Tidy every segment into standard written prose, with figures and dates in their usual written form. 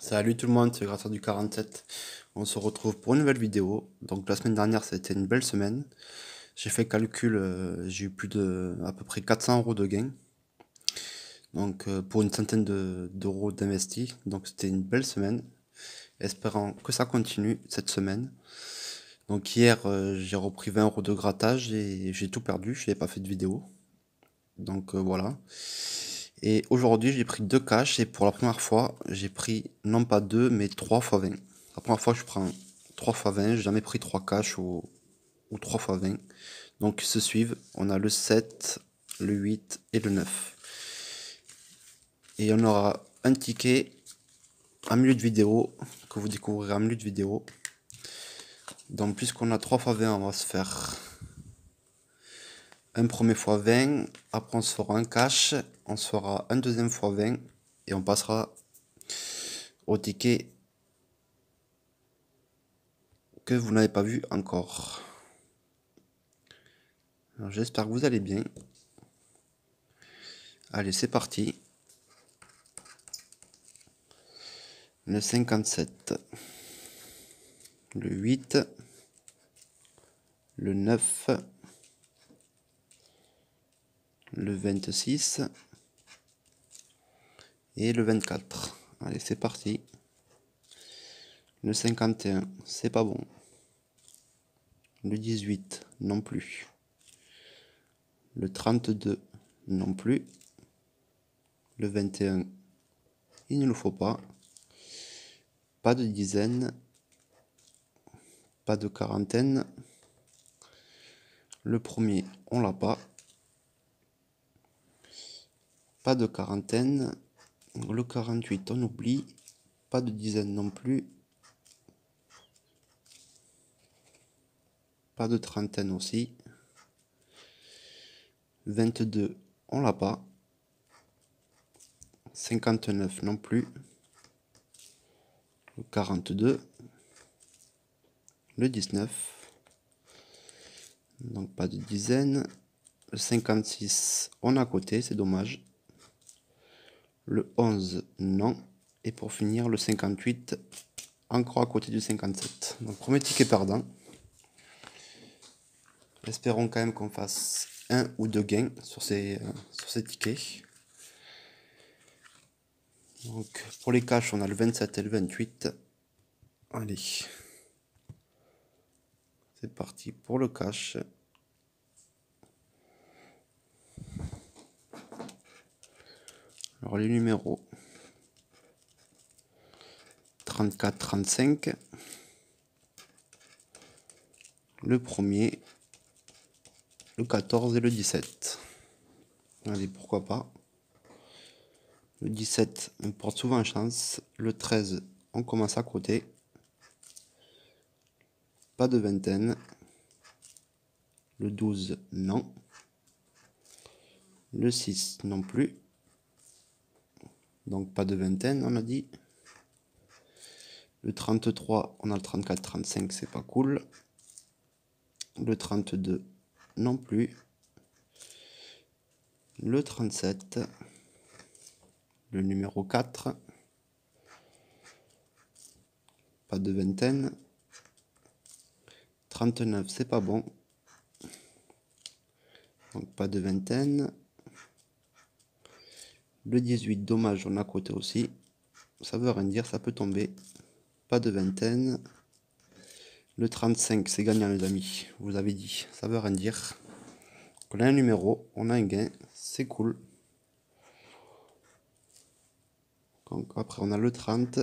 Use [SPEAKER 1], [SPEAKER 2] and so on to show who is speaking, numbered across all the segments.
[SPEAKER 1] Salut tout le monde, c'est Gratteur du 47. On se retrouve pour une nouvelle vidéo. Donc la semaine dernière, ça a été une belle semaine. J'ai fait le calcul, j'ai eu plus de à peu près 400 € de gains. Donc pour une centaine d'euros d'investis. Donc c'était une belle semaine. Espérant que ça continue cette semaine. Donc hier, j'ai repris 20 € de grattage et j'ai tout perdu. Je n'ai pas fait de vidéo. Donc voilà. Et aujourd'hui, j'ai pris deux cash et pour la première fois, j'ai pris non pas 2 mais 3 fois 20. La première fois, je prends 3 fois 20, j'ai jamais pris 3 cash ou 3 fois 20. Donc ils se suivent, on a le 7, le 8 et le 9. Et on aura un ticket en milieu de vidéo, que vous découvrirez en milieu de vidéo. Donc puisqu'on a 3 fois 20, on va se faire un premier fois 20, après on se fera un cash, on se fera un deuxième fois 20 et on passera au ticket que vous n'avez pas vu encore. Alors, j'espère que vous allez bien. Allez, c'est parti. Le 57, le 8, le 9, le 26 et le 24. Allez, c'est parti. Le 51, c'est pas bon. Le 18, non plus. Le 32, non plus. Le 21, il ne le faut pas. Pas de dizaine. Pas de quarantaine. Le premier, on l'a pas. Pas de quarantaine. Le 48, on oublie. Pas de dizaine non plus. Pas de trentaine aussi. 22, on l'a pas. 59 non plus. Le 42. Le 19. Donc pas de dizaine. Le 56, on a à côté, c'est dommage. Le 11, non. Et pour finir, le 58, encore à côté du 57. Donc premier ticket perdant. Espérons quand même qu'on fasse un ou deux gains sur ces tickets. Donc pour les cash, on a le 27 et le 28. Allez. C'est parti pour le cash. Alors les numéros 34, 35. Le premier, le 14 et le 17. Allez, pourquoi pas. Le 17, on porte souvent chance. Le 13, on commence à côté. Pas de vingtaine. Le 12, non. Le 6, non plus. Donc pas de vingtaine, on a dit. Le 33, on a le 34, 35, c'est pas cool. Le 32, non plus. Le 37. Le numéro 4. Pas de vingtaine. 39, c'est pas bon. Donc pas de vingtaine. Le 18, dommage, on a à côté aussi. Ça veut rien dire, ça peut tomber. Pas de vingtaine. Le 35, c'est gagnant les amis. Vous avez dit, ça veut rien dire. On a un numéro, on a un gain, c'est cool. Donc après on a le 30.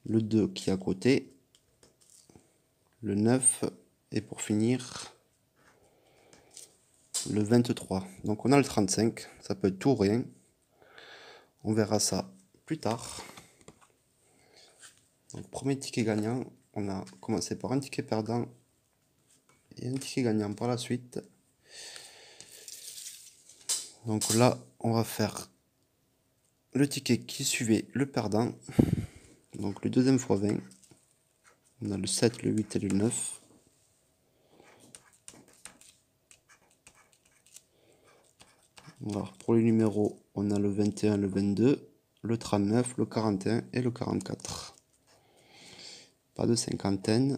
[SPEAKER 1] Le 2 qui est à côté. Le 9. Et pour finir, le 23. Donc on a le 35. Ça peut être tout ou rien. On verra ça plus tard. Donc premier ticket gagnant. On a commencé par un ticket perdant et un ticket gagnant par la suite. Donc là, on va faire le ticket qui suivait le perdant. Donc le deuxième fois 20. On a le 7, le 8 et le 9. Alors pour les numéros, on a le 21, le 22. le 39, le 41 et le 44. Pas de cinquantaine.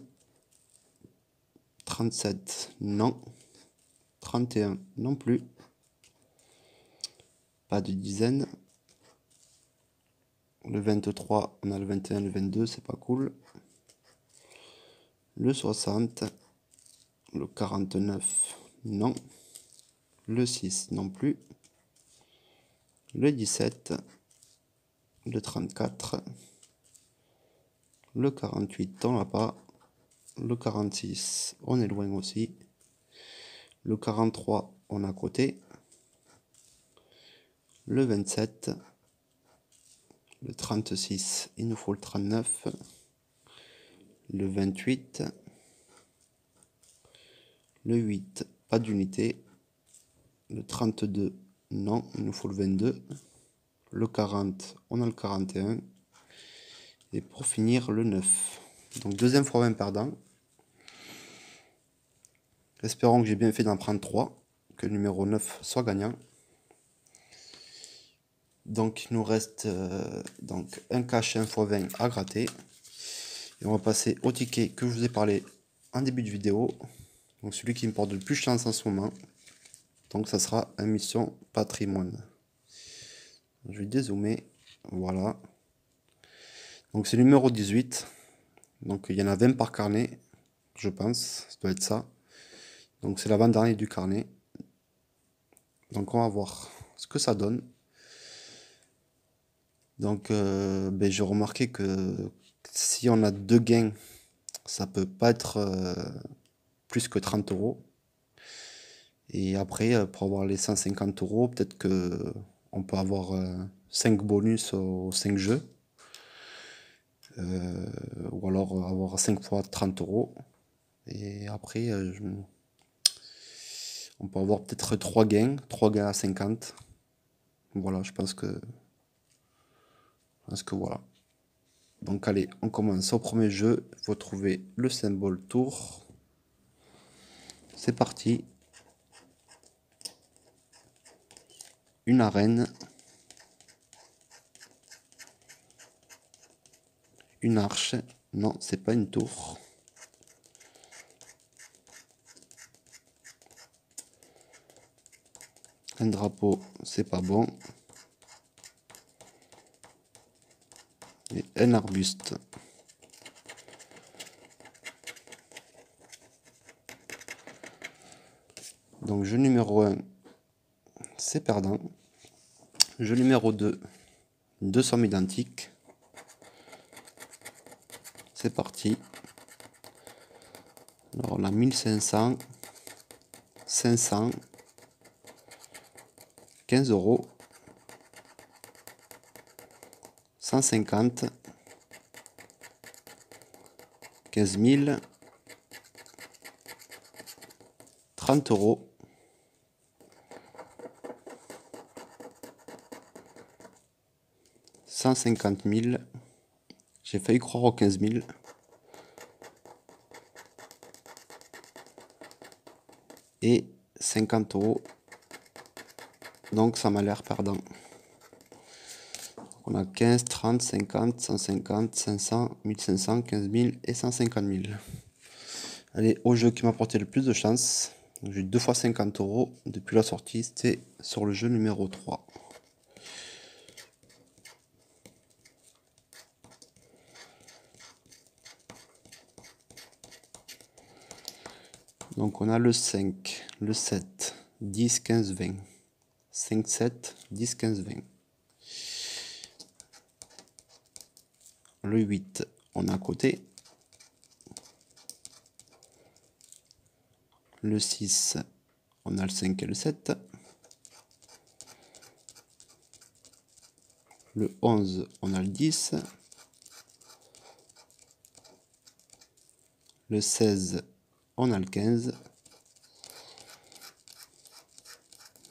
[SPEAKER 1] 37, non. 31, non plus. Pas de dizaine. Le 23, on a le 21, le 22, c'est pas cool. Le 60, le 49, non. Le 6, non plus. Le 17, le 34, le 48, on l'a pas. Le 46, on est loin aussi. Le 43, on a à côté. Le 27, le 36, il nous faut le 39. Le 28, le 8, pas d'unité. Le 32, non, il nous faut le 22. Le 40, on a le 41. Et pour finir, le 9. Donc deuxième fois 20 perdant. Espérons que j'ai bien fait d'en prendre 3, que le numéro 9 soit gagnant. Donc il nous reste donc un cash 1 x 20 à gratter. Et on va passer au ticket que je vous ai parlé en début de vidéo. Donc celui qui me porte le plus chance en ce moment. Donc ça sera une mission patrimoine. Je vais dézoomer. Voilà. Donc c'est le numéro 18. Donc il y en a 20 par carnet, je pense. Ça doit être ça. Donc c'est l'avant-dernier du carnet. Donc on va voir ce que ça donne. Donc j'ai remarqué que si on a 2 gains, ça peut pas être plus que 30 euros. Et après, pour avoir les 150 euros, peut-être que on peut avoir 5 bonus aux 5 jeux. Ou alors avoir 5 fois 30 euros. Et après, on peut avoir peut-être 3 gains à 50. Voilà, je pense que voilà. Donc allez, on commence au premier jeu. Il faut trouver le symbole tour. C'est parti. Une arène. Une arche. Non, c'est pas une tour. Un drapeau, c'est pas bon. Et un arbuste. Donc jeu numéro 1, c'est perdant. Jeu numéro 2, deux sommes identiques. C'est parti. Alors on a 1500, 500, 15 euros, 150, 15 000, 30 euros, 150 000, j'ai failli croire aux 15 000, et 50 euros, donc ça m'a l'air perdant. On a 15, 30, 50, 150, 500, 1500, 15 000 et 150 000. Allez, au jeu qui m'a apporté le plus de chance. J'ai eu 2 fois 50 euros depuis la sortie. C'était sur le jeu numéro 3. Donc on a le 5, le 7, 10, 15, 20. 5, 7, 10, 15, 20. Le 8, on a à côté. Le 6, on a le 5 et le 7. Le 11, on a le 10. Le 16, on a le 15.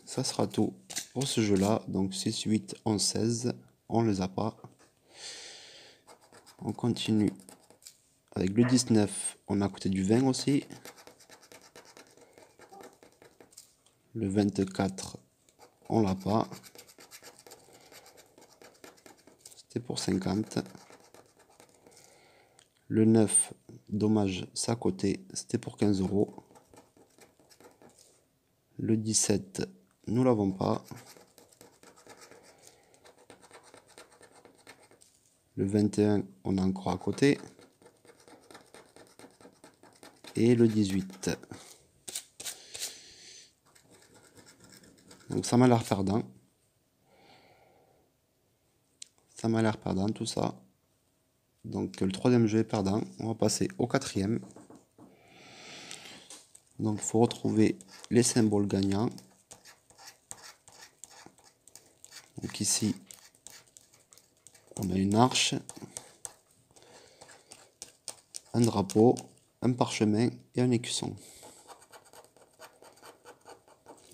[SPEAKER 1] Ça sera tout pour ce jeu-là. Donc 6, 8, 11, 16. On les a pas. On continue avec le 19. On a à côté du 20 aussi. Le 24, on l'a pas. c'était pour 50. Le 9, dommage, c'est à côté, c'était pour 15 €. Le 17, nous l'avons pas. Le 21, on a encore à côté. Et le 18. Donc ça m'a l'air perdant. Ça m'a l'air perdant tout ça. Donc le troisième jeu est perdant. On va passer au quatrième. Donc il faut retrouver les symboles gagnants. Donc ici, on a une arche, un drapeau, un parchemin et un écusson.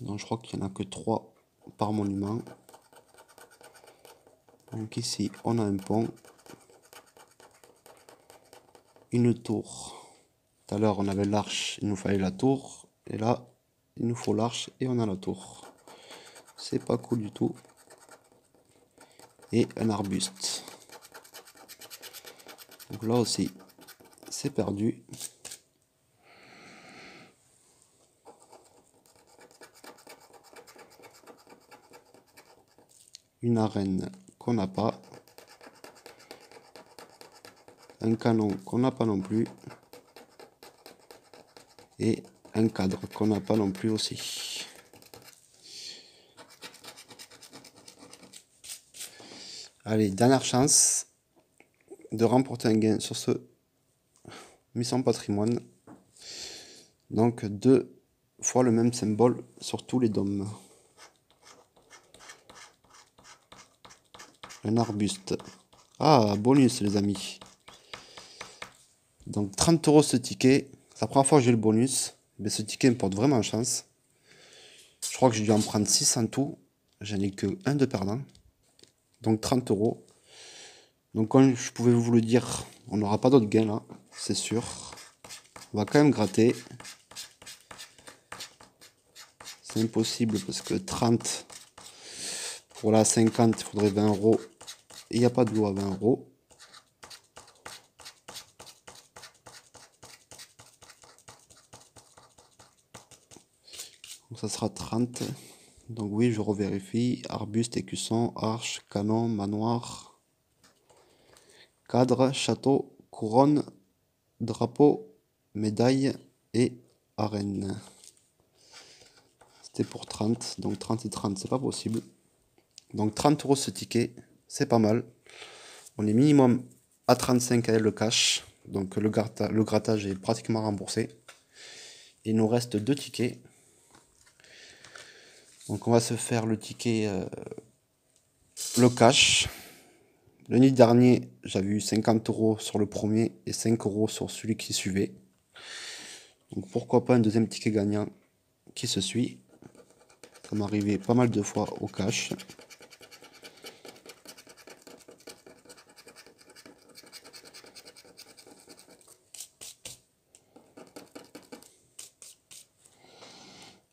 [SPEAKER 1] Donc je crois qu'il n'y en a que 3 par monument. Donc ici, on a un pont, une tour. Tout à l'heure, on avait l'arche, il nous fallait la tour. Et là, il nous faut l'arche et on a la tour. C'est pas cool du tout. Et un arbuste. Donc là aussi, c'est perdu. Une arène qu'on n'a pas. Un canon qu'on n'a pas non plus. Et un cadre qu'on n'a pas non plus aussi. Allez, dernière chance de remporter un gain sur ce mission patrimoine. Donc 2 fois le même symbole sur tous les dômes. Un arbuste. Ah, bonus les amis. Donc 30 € ce ticket. C'est la première fois que j'ai le bonus. Mais ce ticket me porte vraiment chance. Je crois que j'ai dû en prendre 6 en tout. J'en ai que 1 de perdant. Donc 30 €. Donc comme je pouvais vous le dire, on n'aura pas d'autres gains là, c'est sûr. On va quand même gratter. C'est impossible parce que 30 pour la 50, il faudrait 20 €. Et il n'y a pas de lot à 20 €. Donc ça sera 30. Donc oui, je revérifie. Arbuste, écusson, arche, canon, manoir, cadre, château, couronne, drapeau, médaille et arène. C'était pour 30. Donc 30 et 30, c'est pas possible. Donc 30 € ce ticket, c'est pas mal. On est minimum à 35 avec le cash. Donc le grattage est pratiquement remboursé. Il nous reste 2 tickets. Donc on va se faire le ticket, le cash. Le nid dernier, j'avais eu 50 € sur le premier et 5 € sur celui qui suivait. Donc pourquoi pas un deuxième ticket gagnant qui se suit. Ça m'est arrivé pas mal de fois au cash.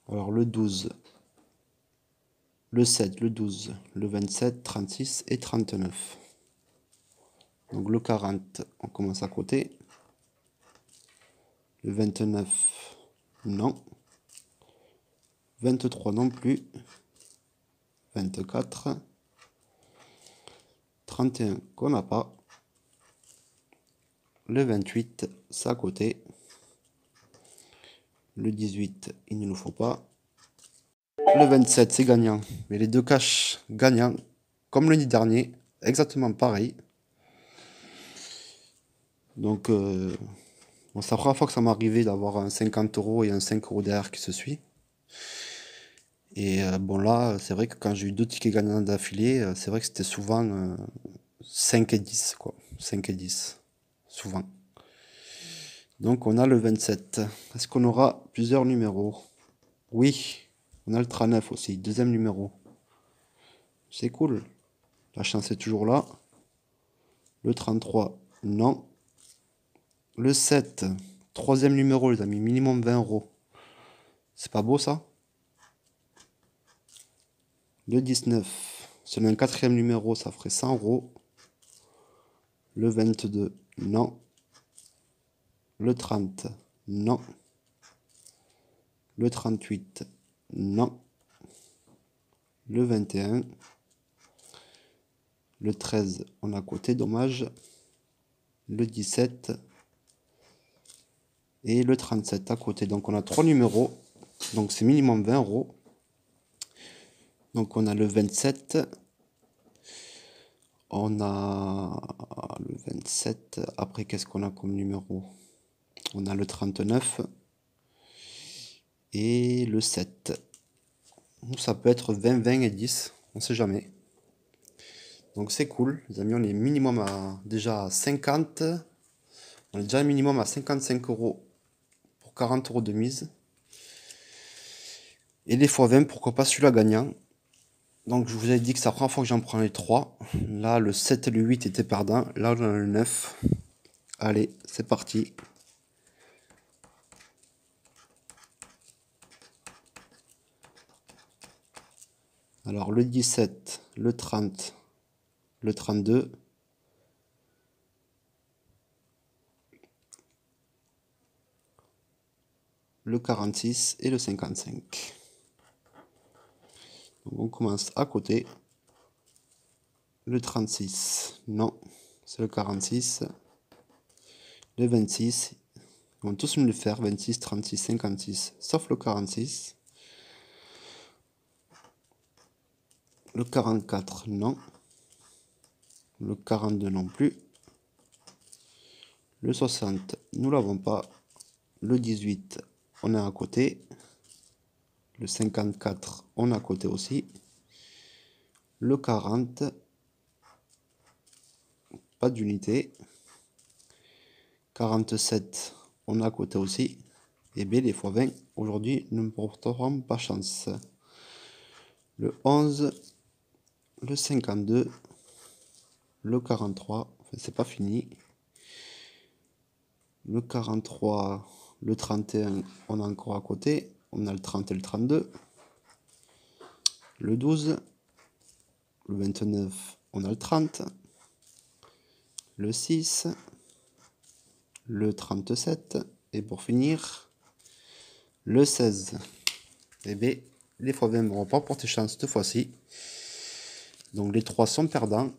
[SPEAKER 1] Alors le 12, le 7, le 12, le 27, 36 et 39. Donc le 40, on commence à côté. Le 29, non. 23 non plus. 24. 31 qu'on n'a pas. Le 28, c'est à côté. Le 18, il ne nous faut pas. Le 27, c'est gagnant. Mais les deux caches gagnants, comme le nid dernier, exactement pareil. Donc, bon, c'est la première fois que ça m'est arrivé d'avoir un 50 € et un 5 € derrière qui se suit. Et bon là, c'est vrai que quand j'ai eu 2 tickets gagnants d'affilée, c'est vrai que c'était souvent 5 et 10, quoi. 5 et 10, souvent. Donc on a le 27. Est-ce qu'on aura plusieurs numéros? Oui, on a le 39 aussi, deuxième numéro. C'est cool. La chance est toujours là. Le 33, non. Le 7, troisième numéro les amis, minimum 20 €. C'est pas beau ça? Le 19, c'est un quatrième numéro, ça ferait 100 €. Le 22, non. Le 30, non. Le 38, non. Le 21. Le 13, on a à côté, dommage. Le 17. Et le 37 à côté. Donc on a 3 numéros. Donc c'est minimum 20 euros. Donc on a le 27. On a le 27. Après, qu'est-ce qu'on a comme numéro? On a le 39. Et le 7. Ça peut être 20, 20 et 10. On sait jamais. Donc c'est cool. Les amis, on est minimum déjà à 50. On est déjà minimum à 55 euros pour 40 euros de mise. Et les x20, pourquoi pas celui-là gagnant. Donc je vous avais dit que c'est la première fois que j'en prends les 3. Là, le 7 et le 8 étaient perdants. Là, on a le 9. Allez, c'est parti. Alors le 17, le 30, le 32. Le 46 et le 55. Donc on commence à côté. Le 36, non, c'est le 46. Le 26, ils vont tous me le faire, 26, 36, 56, sauf le 46. Le 44, non. Le 42 non plus. Le 60, nous l'avons pas. Le 18, on est à côté. Le 54, on est à côté aussi. Le 40, pas d'unité. 47, on est à côté aussi. Et bien les x20, aujourd'hui, nous ne porterons pas chance. Le 11, le 52, le 43, enfin, c'est pas fini. Le 43, le 31, on a encore à côté. On a le 30 et le 32. Le 12, le 29, on a le 30. Le 6, le 37. Et pour finir, le 16. Et bien, les x20 ne vont pas porter chance cette fois-ci. Donc les 3 sont perdants.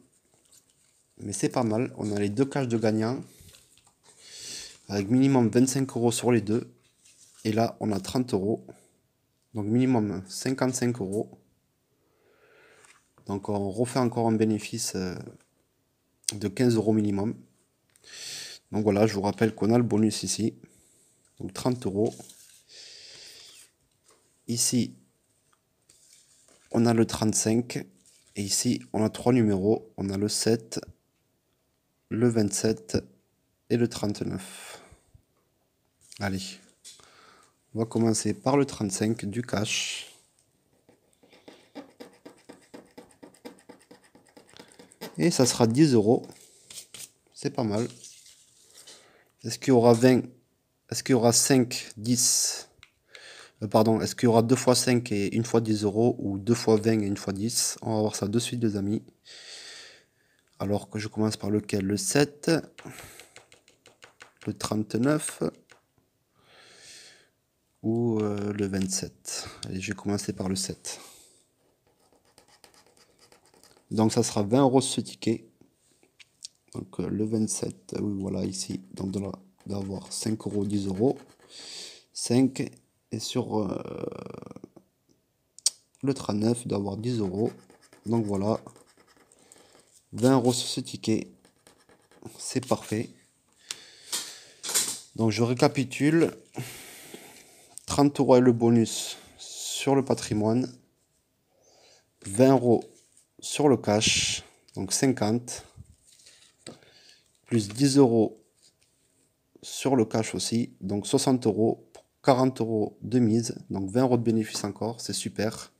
[SPEAKER 1] Mais c'est pas mal. On a les 2 caches de gagnants. Avec minimum 25 euros sur les deux. Et là, on a 30 euros. Donc minimum 55 euros. Donc on refait encore un bénéfice de 15 euros minimum. Donc voilà, je vous rappelle qu'on a le bonus ici. Donc 30 euros. Ici, on a le 35. Et ici, on a 3 numéros. On a le 7, le 27 et le 39. Allez. On va commencer par le 35 du cash. Et ça sera 10 euros. C'est pas mal. Est-ce qu'il y aura 20? Est-ce qu'il y aura 5, 10? Pardon, est-ce qu'il y aura 2 fois 5 et 1 fois 10 euros ou 2 fois 20 et 1 fois 10? On va voir ça de suite, les amis. Alors que je commence par lequel? Le 7, le 39 ou le 27. Allez, je vais commencer par le 7. Donc ça sera 20 euros ce ticket. Donc le 27, oui voilà ici. Donc d'avoir 5 euros, 10 euros. 5 et sur le 39 d'avoir 10 euros. Donc voilà. 20 euros sur ce ticket. C'est parfait. Donc je récapitule. 30 euros est le bonus sur le patrimoine. 20 euros sur le cash. Donc 50. Plus 10 euros sur le cash aussi. Donc 60 euros. 40 euros de mise. Donc 20 euros de bénéfice encore. C'est super.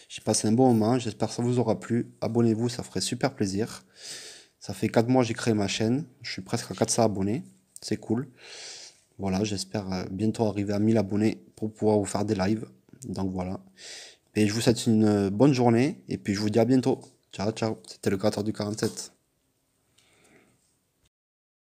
[SPEAKER 1] J'ai passé un bon moment. J'espère que ça vous aura plu. Abonnez-vous, ça ferait super plaisir. Ça fait 4 mois que j'ai créé ma chaîne. Je suis presque à 400 abonnés. C'est cool. Voilà, j'espère bientôt arriver à 1000 abonnés pour pouvoir vous faire des lives. Donc voilà. Et je vous souhaite une bonne journée. Et puis je vous dis à bientôt. Ciao, ciao. C'était le créateur du 47.